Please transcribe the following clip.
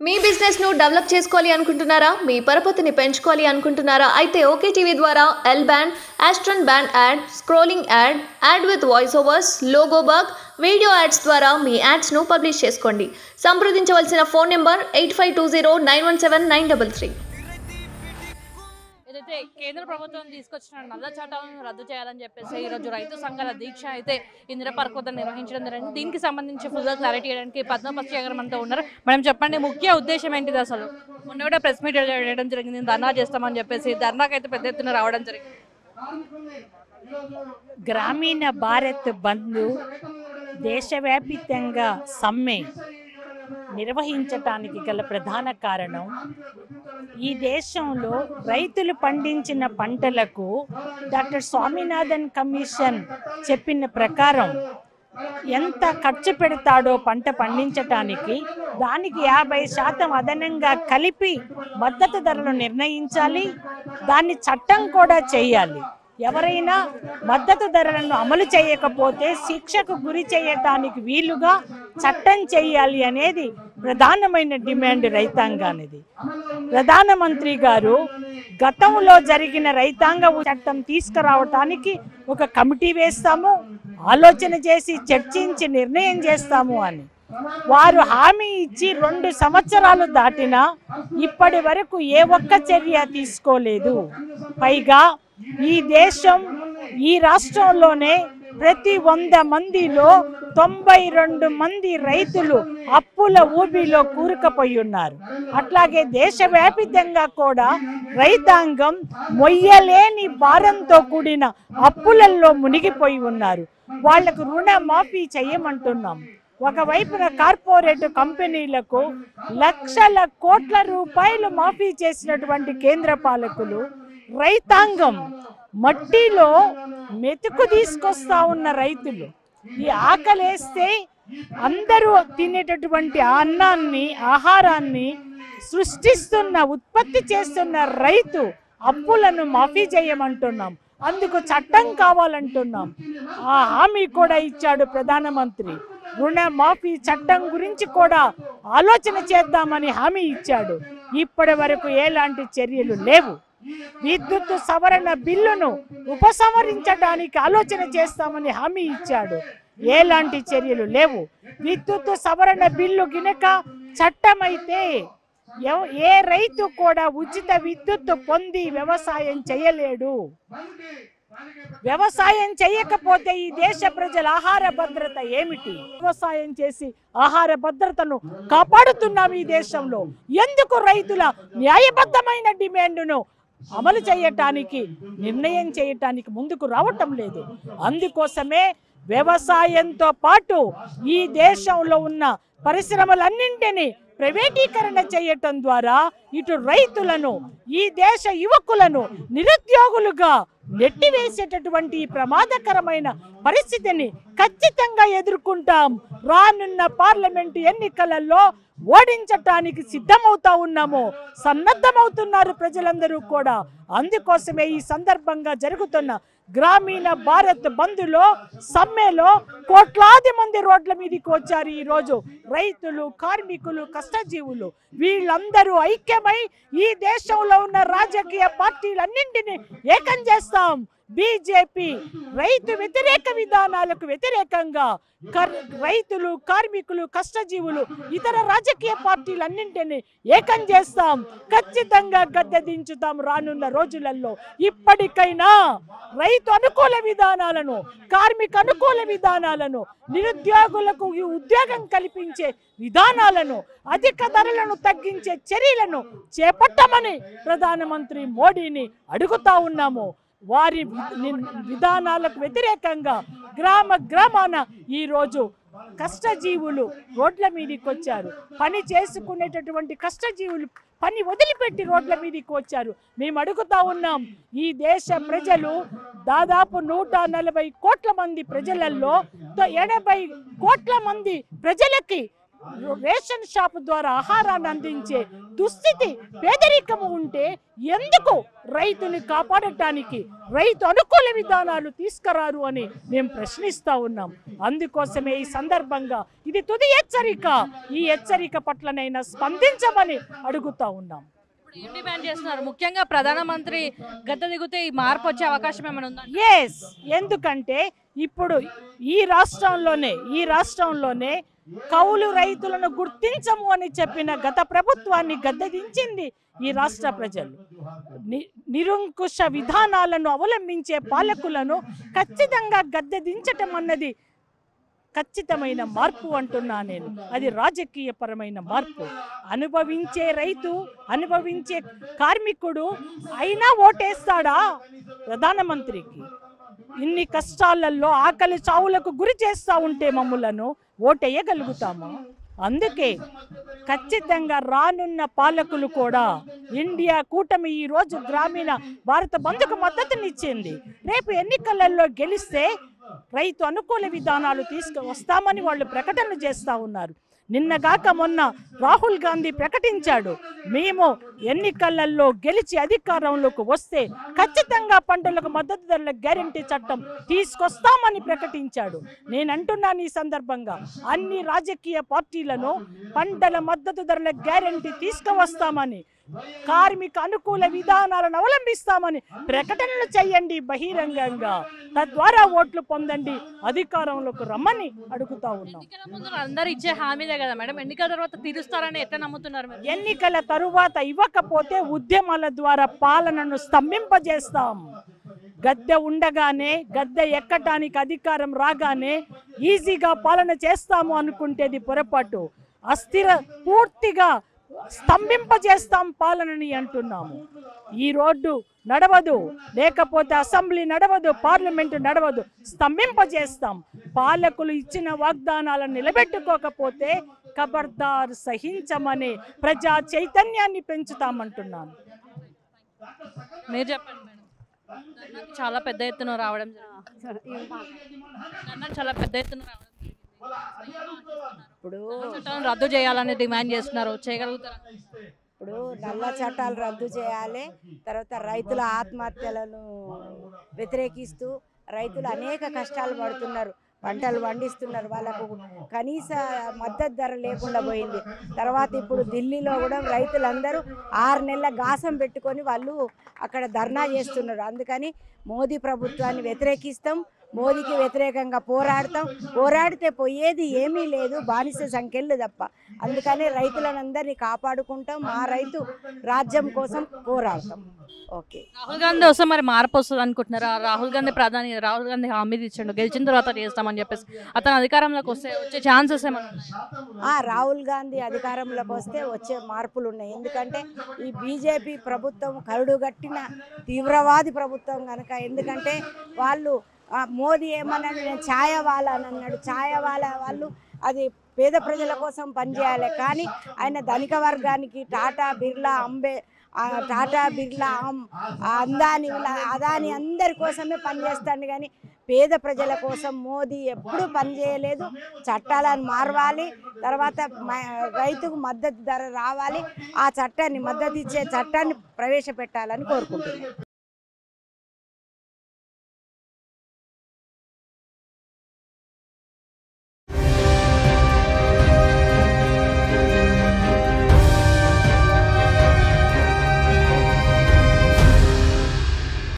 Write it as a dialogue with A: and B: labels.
A: మీ business ను develop చేసుకోవాలి అనుకుంటున్నారా? మీ పరపతిని పెంచుకోవాలి అనుకుంటున్నారా? అయితే ఓకే టీవీ ద్వారా L band, Aston band ad, scrolling ad, ad with voice overs, logo bug, video ads ద్వారా మీ యాడ్స్ ను పబ్లిష్ చేసుకోండి. సంప్రదించవలసిన ఫోన్ నెంబర్ 8520917933.
B: ఏదైతే కేంద్ర ప్రభుత్వం తీసుకొచ్చిన నల్ల చట్టాలను రద్దు చేయాలని చెప్పేసి ఈరోజు రైతు సంఘాల దీక్ష అయితే ఇందిరా పార్క్ వద్ద నిర్వహించడం జరిగింది. దీనికి సంబంధించి ఫుల్గా క్లారిటీ ఇవ్వడానికి పద్మపక్షి గారు మనతో ఉన్నారు. మనం చెప్పండి, ముఖ్య ఉద్దేశం ఏంటిది? అసలు మొన్న కూడా ప్రెస్ మీట్ చేయడం జరిగింది, ధర్నా చేస్తామని చెప్పేసి. ధర్నాకైతే పెద్ద ఎత్తున రావడం జరిగింది.
C: గ్రామీణ భారత్ బంద్ దేశవ్యాప్తంగా సమ్మె నిర్వహించటానికి గల ప్రధాన కారణం, ఈ దేశంలో రైతులు పండించిన పంటలకు డాక్టర్ స్వామినాథన్ కమిషన్ చెప్పిన ప్రకారం ఎంత ఖర్చు పెడతాడో పంట పండించటానికి, దానికి 50% అదనంగా కలిపి మద్దతు ధరలు నిర్ణయించాలి. దాన్ని చట్టం కూడా చేయాలి. ఎవరైనా మద్దతు ధరలను అమలు చేయకపోతే శిక్షకు గురి చేయటానికి వీలుగా చట్టం చేయాలి అనేది ప్రధానమైన డిమాండ్ రైతాంగానిది. ప్రధానమంత్రి గారు గతంలో జరిగిన రైతాంగ చట్టం తీసుకురావటానికి ఒక కమిటీ వేస్తాము, ఆలోచన చేసి చర్చించి నిర్ణయం చేస్తాము అని వారు హామీ ఇచ్చి 2 సంవత్సరాలు దాటినా ఇప్పటి వరకు ఏ ఒక్క చర్య తీసుకోలేదు. పైగా ఈ దేశం, ఈ రాష్ట్రంలోనే ప్రతి 100 మందిలో 92 మంది రైతులు అప్పుల ఊబిలో కూరుకుపోయి ఉన్నారు. అట్లాగే దేశవ్యాప్తంగా కూడా రైతాంగం మొయ్యలేని భారంతో కూడిన అప్పులలో మునిగిపోయి ఉన్నారు. వాళ్లకు రుణమాఫీ చేయమంటున్నాం. ఒకవైపున కార్పొరేట్ కంపెనీలకు లక్షల కోట్ల రూపాయలు మాఫీ చేసినటువంటి కేంద్ర పాలకులు, రైతాంగం మట్టిలో మెతుకు తీసుకొస్తా ఉన్న రైతులు, ఈ ఆకలేస్తే అందరూ తినేటటువంటి అన్నాన్ని, ఆహారాన్ని సృష్టిస్తున్న, ఉత్పత్తి చేస్తున్న రైతు అప్పులను మాఫీ చేయమంటున్నాం. అందుకు చట్టం కావాలంటున్నాం. ఆ హామీ కూడా ఇచ్చాడు ప్రధానమంత్రి. రుణమాఫీ చట్టం గురించి కూడా ఆలోచన చేద్దామని హామీ ఇచ్చాడు. ఇప్పటి వరకు ఎలాంటి చర్యలు లేవు. విద్యుత్ సవరణ బిల్లును ఉపసంహరించడానికి ఆలోచన చేస్తామని హామీ ఇచ్చాడు. ఎలాంటి చర్యలు లేవు. విద్యుత్ సవరణ బిల్లు గినక చట్టమైతే ఏ రైతు కూడా ఉచిత విద్యుత్ పొంది వ్యవసాయం చేయలేడు. వ్యవసాయం చేయకపోతే ఈ దేశ ప్రజల ఆహార భద్రత ఏమిటి? వ్యవసాయం చేసి ఆహార భద్రతను కాపాడుతున్నాం ఈ దేశంలో. ఎందుకు రైతుల న్యాయబద్ధమైన డిమాండ్ను అమలు చేయటానికి, నిర్ణయం చేయటానికి ముందుకు రావటం లేదు? అందుకోసమే వ్యవసాయంతో పాటు ఈ దేశంలో ఉన్న పరిశ్రమలన్నింటినీ ప్రైవేటీకరణ చేయటం ద్వారా ఇటు రైతులను, ఈ దేశ యువకులను నిరుద్యోగులుగా నెట్టివేసేటటువంటి ప్రమాదకరమైన పరిస్థితిని ఖచ్చితంగా ఎదుర్కొంటాం. రానున్న పార్లమెంటు ఎన్నికలలో ఓడించటానికి సిద్ధమవుతా ఉన్నాము, సన్నద్ధమవుతున్నారు ప్రజలందరూ కూడా. అందుకోసమే ఈ సందర్భంగా జరుగుతున్న గ్రామీణ భారత్ బంద్లో, సమ్మెలో కోట్లాది మంది రోడ్ల మీదకి వచ్చారు. ఈరోజు రైతులు, కార్మికులు, కష్టజీవులు వీళ్ళందరూ ఐక్యమై ఈ దేశంలో ఉన్న రాజకీయ పార్టీలన్నింటినీ ఏకం చేస్తాం. బీజేపీ రైతు వ్యతిరేక విధానాలకు వ్యతిరేకంగా రైతులు, కార్మికులు, కష్టజీవులు, ఇతర రాజకీయ పార్టీలన్నింటినీ ఏకం చేస్తాం. ఖచ్చితంగా గద్దె దించుతాం రానున్న రోజులలో. ఇప్పటికైనా రైతు అనుకూల విధానాలను, కార్మిక అనుకూల విధానాలను, నిరుద్యోగులకు ఉద్యోగం కల్పించే విధానాలను, అధిక ధరలను తగ్గించే చర్యలను చేపట్టమని ప్రధానమంత్రి మోడీని అడుగుతా ఉన్నాము. వారి విధానాలకు వ్యతిరేకంగా గ్రామాన ఈరోజు కష్టజీవులు రోడ్ల మీదకి వచ్చారు. పని చేసుకునేటటువంటి కష్టజీవులు పని వదిలిపెట్టి రోడ్ల మీదకి వచ్చారు. మేము అడుగుతా ఉన్నాం, ఈ దేశ ప్రజలు దాదాపు 140 కోట్ల మంది ప్రజలలో 80 కోట్ల మంది ప్రజలకి రేషన్ షాపు ద్వారా ఆహారాన్ని అందించే దుస్థితి పేదరికము ఉంటే ఎందుకు రైతుని కాపాడటానికి రైతు అనుకూల విధానాలు తీసుకురారు అని మేము ప్రశ్నిస్తా ఉన్నాం. అందుకోసమే ఈ సందర్భంగా ఇది తుది హెచ్చరిక. ఈ హెచ్చరిక పట్లనైనా స్పందించమని అడుగుతా ఉన్నాం.
B: ఏం డిమాండ్ చేస్తున్నారు? ముఖ్యంగా ప్రధానమంత్రి గద్దె దిగితే ఈ మార్పు వచ్చే అవకాశం ఏమైనా ఉందా?
C: ఎస్, ఎందుకంటే ఇప్పుడు ఈ రాష్ట్రంలోనే కౌలు రైతులను గుర్తించము అని చెప్పిన గత ప్రభుత్వాన్ని గద్దెదించింది ఈ రాష్ట్ర ప్రజలు. నిరంకుశ విధానాలను అవలంబించే పాలకులను ఖచ్చితంగా గద్దెదించటం అన్నది ఖచ్చితమైన మార్పు అంటున్నా నేను. అది రాజకీయపరమైన మార్పు. అనుభవించే రైతు, అనుభవించే కార్మికుడు అయినా ఓటేస్తాడా ప్రధానమంత్రికి? ఇన్ని కష్టాలలో ఆకలి చావులకు గురి చేస్తూ ఉంటే మమ్ములను ఓటేయగలుగుతాము. అందుకే ఖచ్చితంగా రానున్న పాలకులు కూడా ఇండియా కూటమి ఈరోజు గ్రామీణ భారత బంధుకు మద్దతునిచ్చింది. రేపు ఎన్నికలలో గెలిస్తే రైతు అనుకూల విధానాలు తీసుకువస్తామని వాళ్ళు ప్రకటనలు చేస్తూ ఉన్నారు. నిన్నగాక మొన్న రాహుల్ గాంధీ ప్రకటించాడు, మేము ఎన్నికలలో గెలిచి అధికారంలోకి వస్తే ఖచ్చితంగా పంటలకు మద్దతు ధరల గ్యారెంటీ చట్టం తీసుకొస్తామని ప్రకటించాడు. నేను అంటున్నాను ఈ సందర్భంగా, అన్ని రాజకీయ పార్టీలను పంటల మద్దతు ధరల గ్యారెంటీ తీసుకువస్తామని, కార్మిక అనుకూల విధానాలను అవలంబిస్తామని ప్రకటనలు చేయండి బహిరంగంగా. తద్వారా ఓట్లు పొందండి, అధికారంలోకి రమ్మని అడుగుతా ఉన్నాం.
B: అందరూ ఇచ్చే హామీదే కదా మేడం, ఎన్నికల తర్వాత తీరుస్తారని ఎట్లా నమ్ముతున్నారు?
C: ఎన్నికల తరువాత ఇవ్వకపోతే ఉద్యమాల ద్వారా పాలనను స్తంభింపజేస్తాం. గద్దె ఉండగానే, గద్దె ఎక్కటానికి అధికారం రాగానే ఈజీగా పాలన చేస్తాము అనుకుంటేది పొరపాటు. పూర్తిగా స్తంభింపజేస్తాం పాలనని అంటున్నాము. ఈ రోడ్డు నడవదు, లేకపోతే అసెంబ్లీ నడవదు, పార్లమెంటు నడవదు, స్తంభింపజేస్తాం. పాలకులు ఇచ్చిన వాగ్దానాలను నిలబెట్టుకోకపోతే ఖబర్దార్ సహించమని ప్రజా చైతన్యాన్ని పెంచుతామంటున్నాను.
B: మీరు చెప్పండి మేడం. చాలా పెద్ద ఎత్తున రావడం
D: ఇప్పుడు
B: రద్దు చేయాలని డిమాండ్ చేస్తున్నారు, చేయగలుగుతారు?
D: ఇప్పుడు నల్ల చట్టాలు రద్దు చేయాలి. తర్వాత రైతుల ఆత్మహత్యలను వ్యతిరేకిస్తూ రైతులు అనేక కష్టాలు పడుతున్నారు, పంటలు పండిస్తున్నారు, వాళ్ళకు కనీస మద్దతు ధర లేకుండా పోయింది. తర్వాత ఇప్పుడు ఢిల్లీలో కూడా రైతులందరూ 6 నెలల గాసం పెట్టుకొని వాళ్ళు అక్కడ ధర్నా చేస్తున్నారు. అందుకని మోదీ ప్రభుత్వాన్ని వ్యతిరేకిస్తాం, మోదీకి వ్యతిరేకంగా పోరాడితే పోయేది ఏమీ లేదు, బానిస సంఖ్యలు తప్ప. అందుకని రైతులందరినీ కాపాడుకుంటాం, మా రైతు రాజ్యం కోసం పోరాడతాం. ఓకే,
B: రాహుల్ గాంధీ వస్తే మరి మార్పు వస్తుంది అనుకుంటున్నారా? రాహుల్ గాంధీ హామీ ఇచ్చాడు గెలిచిన తర్వాత చేస్తామని చెప్పేసి, అతను అధికారంలోకి వచ్చే ఛాన్సెస్ ఏమన్నా?
D: రాహుల్ గాంధీ అధికారంలోకి వస్తే వచ్చే మార్పులు ఉన్నాయి. ఎందుకంటే ఈ బీజేపీ ప్రభుత్వం కరుడుగట్టిన తీవ్రవాది ప్రభుత్వం కనుక. ఎందుకంటే వాళ్ళు మోదీ ఏమన్నాడు, నేను ఛాయవాలా అని అన్నాడు. ఛాయవాలా వాళ్ళు అది పేద ప్రజల కోసం పనిచేయాలి, కానీ ఆయన ధనిక వర్గానికి టాటా బిర్లా అదాని అందరి కోసమే పనిచేస్తాడు, కానీ పేద ప్రజల కోసం మోదీ ఎప్పుడూ పనిచేయలేదు. చట్టాలను మారవాలి, తర్వాత రైతుకు మద్దతు ధర రావాలి, ఆ చట్టాన్ని మద్దతు ఇచ్చే చట్టాన్ని ప్రవేశపెట్టాలని కోరుకుంటున్నాను.